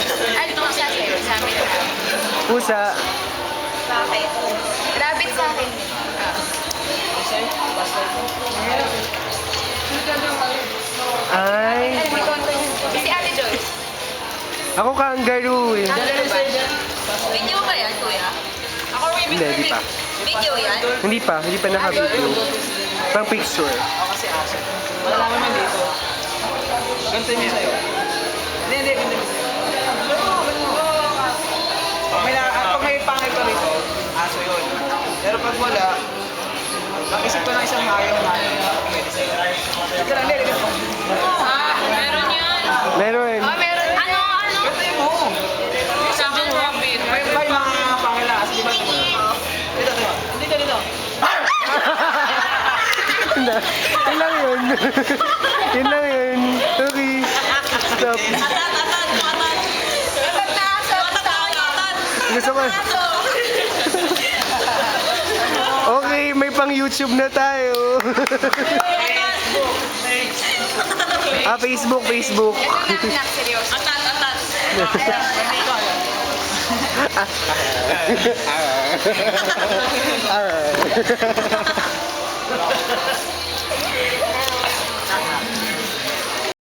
Ano pusa sa'yo? Sa amin rabbit. Pusa. Bakit? Rabbit sa akin. Ay, Ay, si Ate Joyce. ako kangaroo eh. Kangaroo ba? Video ba yan, kuya? Ako Hindi pa. Video yan? Hindi pa naka-video. Pang picture. Ako kasi aso. Wala naman dito. Ganito yung sa'yo. Hindi, ganito yung sa'yo. Pag may pangil ka rito, aso yun. Pero pag wala, mag-isip ko ng isang hayop na pwede sa'yo. Ito lang, hindi. Ah, meron yan. Meron. Oh, meron. Ano? Ganito yung mo. Sa akin, rabbit. May mga pangil na aso, di ba? Dito. Yun lang yun. Yun lang yun. Okay. Stop. Gusto ko. Okay, may pang YouTube na tayo. Facebook. Ito na, seryoso. Arr.